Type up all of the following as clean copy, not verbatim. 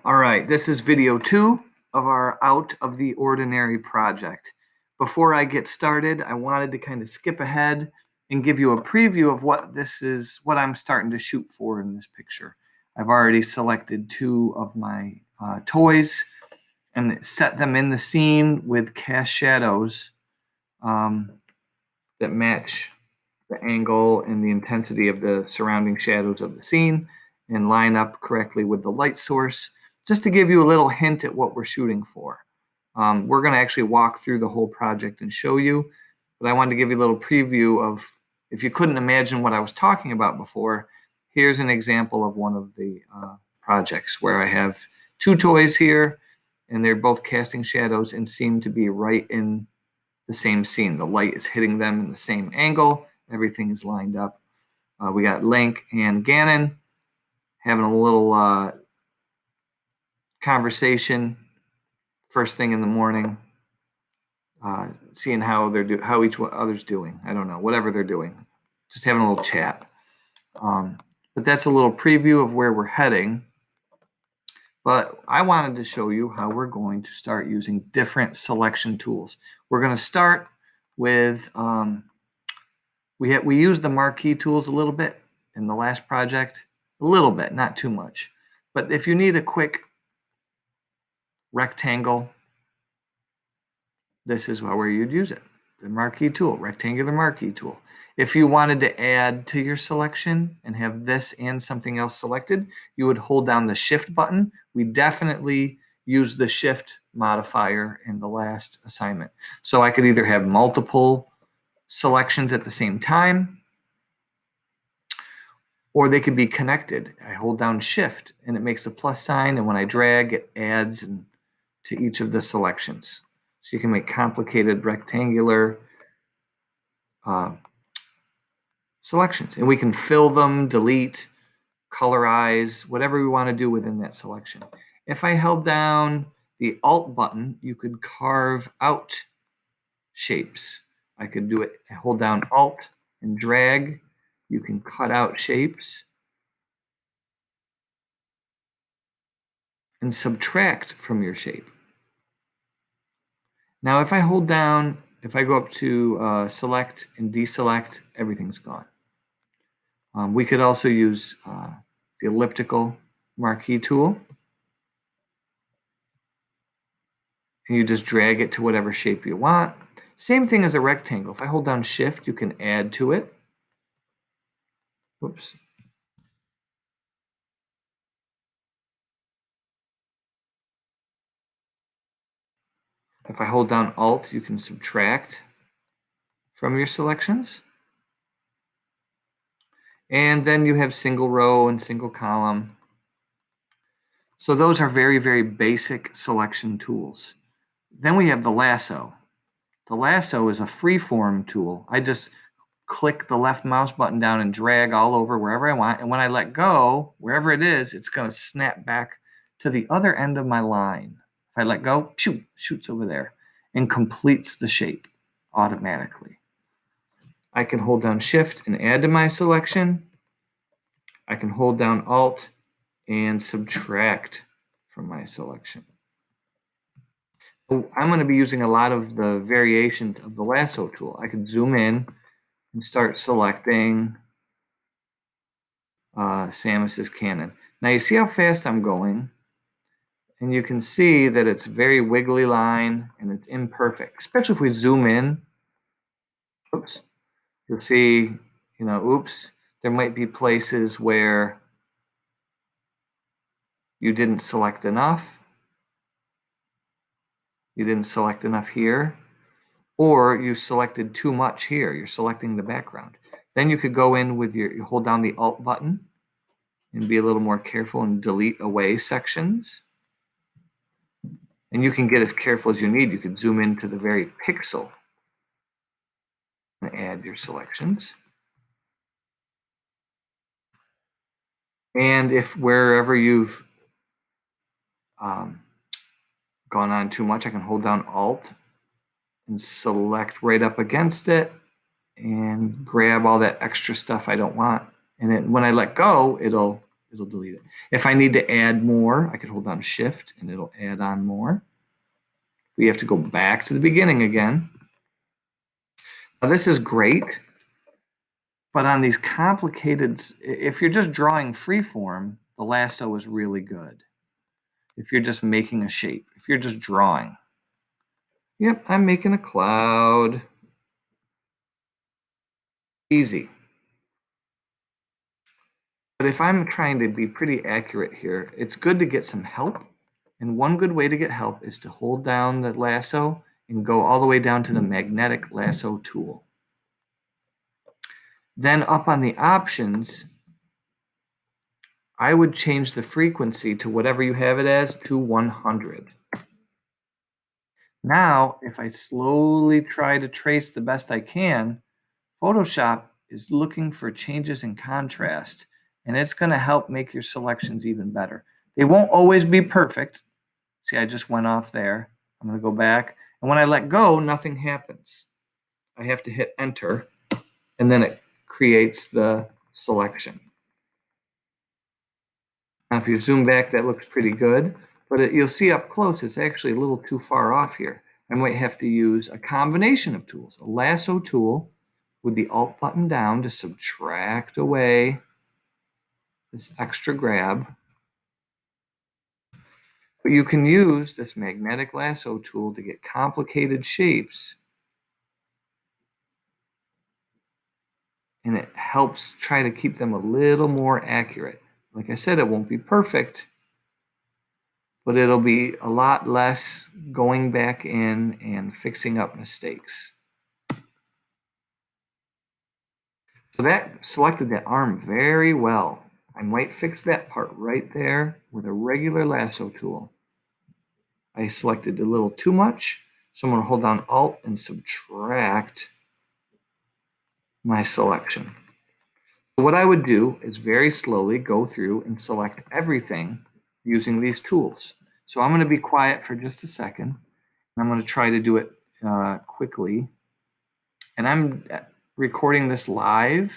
All right, this is video 2 of our Out of the Ordinary project. Before I get started, I wanted to kind of skip ahead and give you a preview of what I'm starting to shoot for in this picture. I've already selected 2 of my toys and set them in the scene with cast shadows that match the angle and the intensity of the surrounding shadows of the scene and line up correctly with the light source, just to give you a little hint at what we're shooting for. We're going to actually walk through the whole project and show you, but I wanted to give you a little preview of, if you couldn't imagine what I was talking about before, here's an example of one of the projects where I have 2 toys here, and they're both casting shadows and seem to be right in the same scene. The light is hitting them in the same angle. Everything is lined up. We got Link and Ganon having a little conversation first thing in the morning, seeing how each other's doing. I don't know, whatever they're doing, just having a little chat. But that's a little preview of where we're heading. But I wanted to show you how we're going to start using different selection tools. We're going to start with we used the marquee tools a little bit in the last project, a little bit, not too much. But if you need a quick rectangle, this is where you'd use it, the marquee tool, rectangular marquee tool. If you wanted to add to your selection and have this and something else selected, you would hold down the shift button. We definitely use the shift modifier in the last assignment. So I could either have multiple selections at the same time, or they could be connected. I hold down shift and it makes a plus sign, and when I drag, it adds to each of the selections. So you can make complicated rectangular selections, and we can fill them, delete, colorize, whatever we want to do within that selection. If I held down the Alt button, you could carve out shapes. I could do it, hold down Alt and drag. You can cut out shapes and subtract from your shape. Now, if I hold down, if I go up to select and deselect, everything's gone. We could also use the elliptical marquee tool. And you just drag it to whatever shape you want. Same thing as a rectangle. If I hold down shift, you can add to it. Oops. If I hold down Alt, you can subtract from your selections. And then you have single row and single column. So those are very, very basic selection tools. Then we have the lasso. The lasso is a freeform tool. I just click the left mouse button down and drag all over wherever I want. And when I let go, wherever it is, it's going to snap back to the other end of my line. If I let go, shoots over there and completes the shape automatically. I can hold down shift and add to my selection. I can hold down Alt and subtract from my selection. I'm going to be using a lot of the variations of the lasso tool. I can zoom in and start selecting Samus's cannon. Now you see how fast I'm going, and you can see that it's a very wiggly line and it's imperfect, especially if we zoom in. Oops. You'll see, oops, there might be places where you didn't select enough. You didn't select enough here, or you selected too much here. You're selecting the background. Then you could go in with you hold down the Alt button and be a little more careful and delete away sections. And you can get as careful as you need. You can zoom into the very pixel and add your selections. And if wherever you've gone on too much, I can hold down Alt and select right up against it and grab all that extra stuff I don't want. And when I let go, it'll it'll delete it. If I need to add more, I could hold down Shift and it'll add on more. We have to go back to the beginning again. Now this is great, but on these complicated, if you're just drawing freeform, the lasso is really good. If you're just making a shape, if you're just drawing. Yep, I'm making a cloud. Easy. But if I'm trying to be pretty accurate here, it's good to get some help. And one good way to get help is to hold down the lasso and go all the way down to the magnetic lasso tool. Then up on the options, I would change the frequency to whatever you have it as to 100. Now, if I slowly try to trace the best I can, Photoshop is looking for changes in contrast, and it's going to help make your selections even better. They won't always be perfect. See, I just went off there. I'm going to go back. And when I let go, nothing happens. I have to hit enter, and then it creates the selection. Now, if you zoom back, that looks pretty good. But you'll see up close, it's actually a little too far off here. I might have to use a combination of tools, a lasso tool with the Alt button down to subtract away this extra grab. But you can use this magnetic lasso tool to get complicated shapes, and it helps try to keep them a little more accurate. Like I said, it won't be perfect, but it'll be a lot less going back in and fixing up mistakes. So that selected that arm very well. I might fix that part right there with a regular lasso tool. I selected a little too much, so I'm going to hold down Alt and subtract my selection. So what I would do is very slowly go through and select everything using these tools. So I'm going to be quiet for just a second. I'm going to try to do it quickly. And I'm recording this live.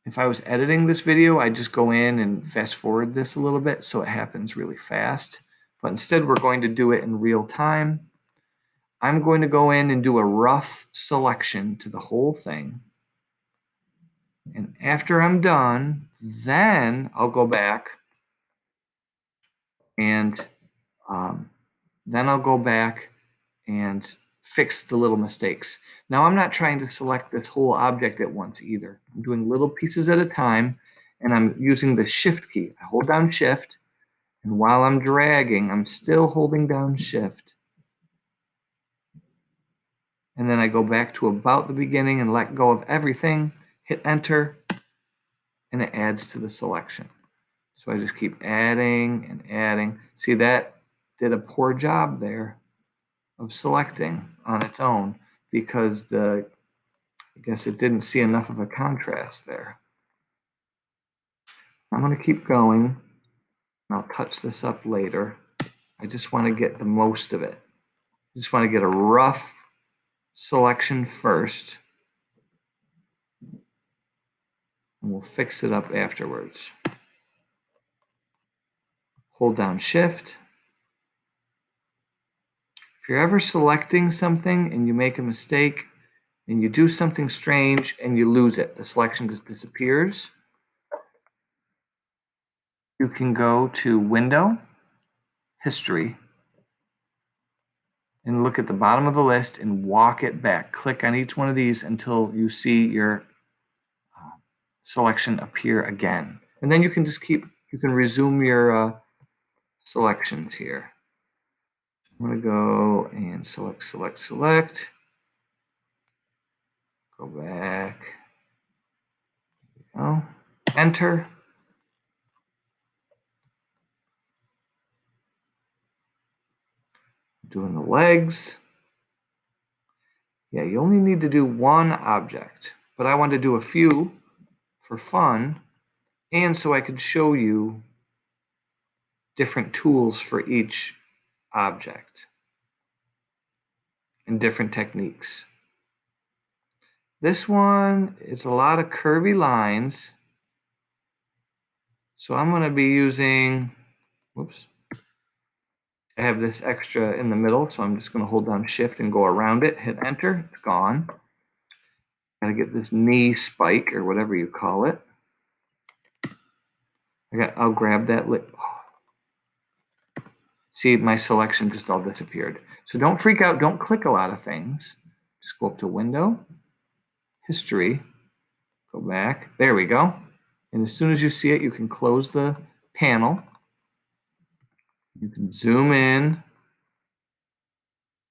If I was editing this video, I'd just go in and fast forward this a little bit so it happens really fast. But instead, we're going to do it in real time. I'm going to go in and do a rough selection to the whole thing. And after I'm done, then I'll go back and fix the little mistakes. Now, I'm not trying to select this whole object at once either. I'm doing little pieces at a time, and I'm using the Shift key. I hold down Shift, and while I'm dragging, I'm still holding down Shift. And then I go back to about the beginning and let go of everything, hit Enter, and it adds to the selection. So I just keep adding and adding. See, that did a poor job there of selecting on its own because I guess it didn't see enough of a contrast there. I'm going to keep going. I'll touch this up later. I just want to get the most of it. I just want to get a rough selection first, and we'll fix it up afterwards. Hold down Shift. If you're ever selecting something and you make a mistake and you do something strange and you lose it, the selection just disappears, you can go to Window, History, and look at the bottom of the list and walk it back. Click on each one of these until you see your selection appear again. And then you can just you can resume your selections here. I'm going to go and select. Go back. There we go. Enter. Doing the legs. Yeah, you only need to do one object, but I want to do a few for fun and so I could show you different tools for each object and different techniques. This one is a lot of curvy lines, So I'm going to be using, whoops, I have this extra in the middle, so I'm just going to hold down Shift and go around it, hit Enter, it's gone. Got to get this knee spike or whatever you call it. I'll grab that lip. See, my selection just all disappeared. So don't freak out. Don't click a lot of things. Just go up to Window, History, go back. There we go. And as soon as you see it, you can close the panel. You can zoom in,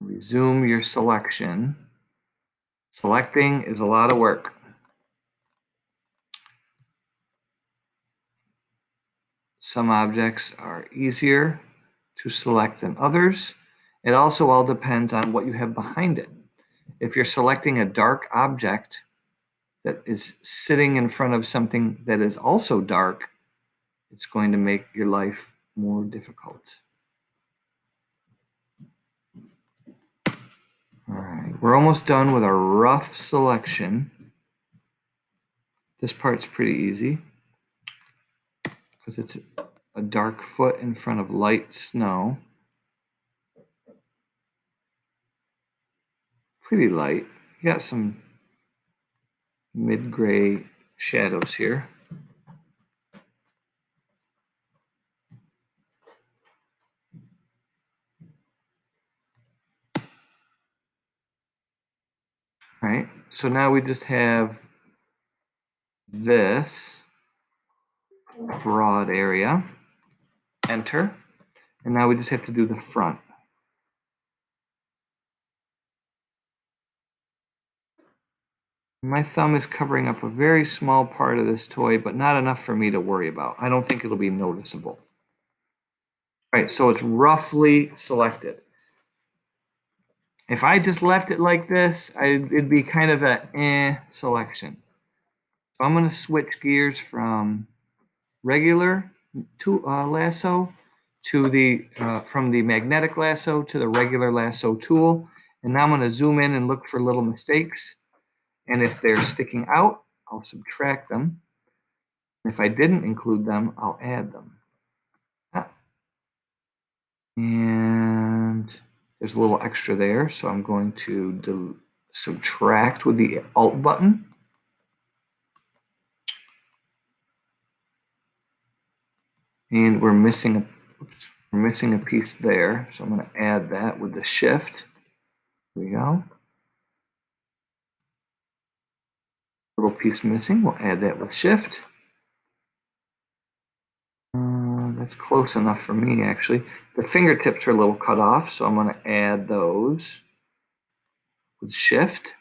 resume your selection. Selecting is a lot of work. Some objects are easier to select than others. It also all depends on what you have behind it. If you're selecting a dark object that is sitting in front of something that is also dark, it's going to make your life more difficult. All right, we're almost done with our rough selection. This part's pretty easy because it's a dark foot in front of light snow. Pretty light. You got some mid-gray shadows here. All right, so now we just have this broad area. Enter. And now we just have to do the front. My thumb is covering up a very small part of this toy, but not enough for me to worry about. I don't think it'll be noticeable. All right, so it's roughly selected. If I just left it like this, it'd be kind of a selection. So I'm going to switch gears from regular lasso to the from the magnetic lasso to the regular lasso tool. And now I'm going to zoom in and look for little mistakes. And if they're sticking out, I'll subtract them. If I didn't include them, I'll add them. And there's a little extra there, so I'm going to subtract with the Alt button. And we're missing a piece there, so I'm going to add that with the Shift. There we go. Little piece missing, we'll add that with Shift. That's close enough for me, actually. The fingertips are a little cut off, so I'm going to add those with Shift.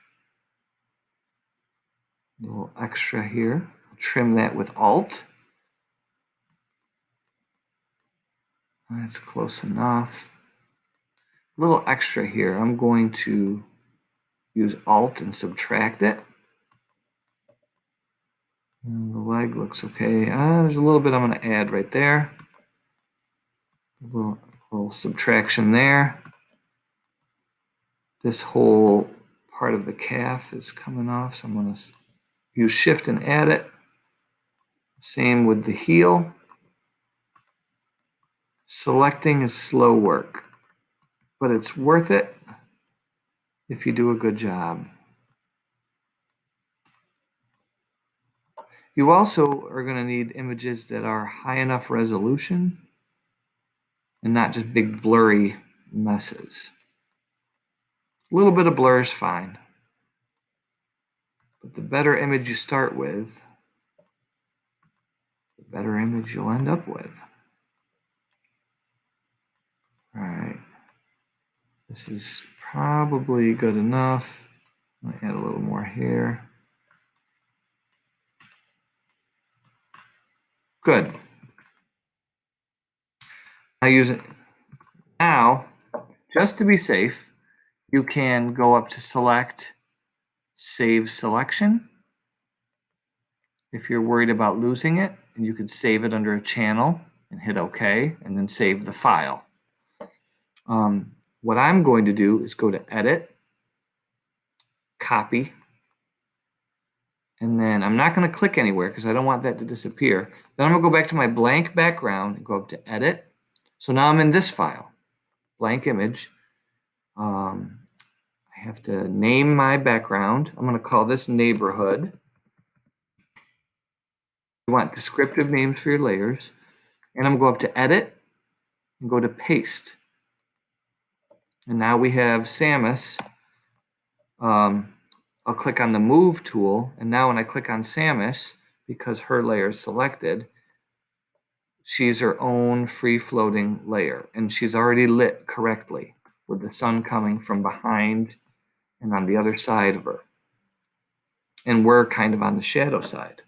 A little extra here. I'll trim that with Alt. That's close enough. A little extra here. I'm going to use Alt and subtract it. And the leg looks okay. There's a little bit I'm going to add right there. A little subtraction there. This whole part of the calf is coming off, so I'm going to use Shift and add it. Same with the heel. Selecting is slow work, but it's worth it if you do a good job. You also are going to need images that are high enough resolution and not just big blurry messes. A little bit of blur is fine, but the better image you start with, the better image you'll end up with. All right, this is probably good enough. I'll add a little more here. Good. I use it now, just to be safe, you can go up to Select, Save Selection. If you're worried about losing it, and you could save it under a channel and hit OK, and then save the file. What I'm going to do is go to Edit, Copy, And then I'm not going to click anywhere because I don't want that to disappear. Then I'm going to go back to my blank background and go up to Edit. So now I'm in this file, blank image. I have to name my background. I'm going to call this neighborhood. You want descriptive names for your layers. And I'm going to go up to Edit and go to Paste. And now we have Samus. I'll click on the Move tool. And now when I click on Samus, because her layer is selected, she's her own free-floating layer. And she's already lit correctly with the sun coming from behind and on the other side of her. And we're kind of on the shadow side.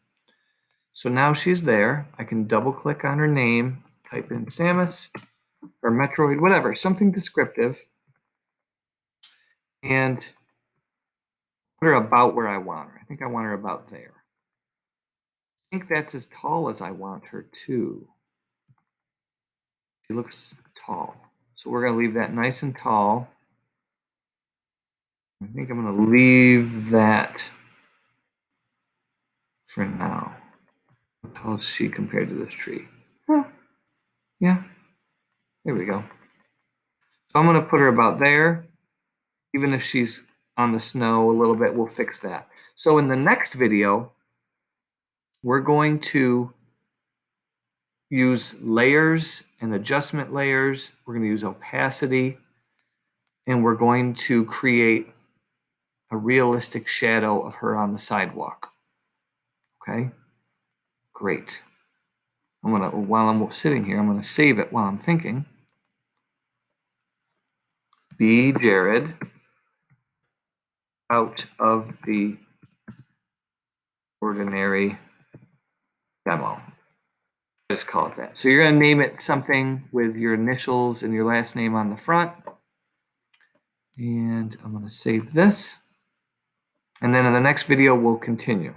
So now she's there. I can double click on her name, type in Samus or Metroid, whatever, something descriptive, and put her about where I want her. I think I want her about there. I think that's as tall as I want her too. She looks tall. So we're going to leave that nice and tall. I think I'm going to leave that for now. How tall is she compared to this tree? Huh. Yeah. There we go. So I'm going to put her about there. Even if she's on the snow a little bit, we'll fix that. So in the next video, we're going to use layers and adjustment layers. We're going to use opacity. And we're going to create a realistic shadow of her on the sidewalk. Okay? Great. While I'm sitting here, I'm going to save it while I'm thinking. B. Jared out of the ordinary demo. Let's call it that. So you're going to name it something with your initials and your last name on the front. And I'm going to save this. And then in the next video, we'll continue.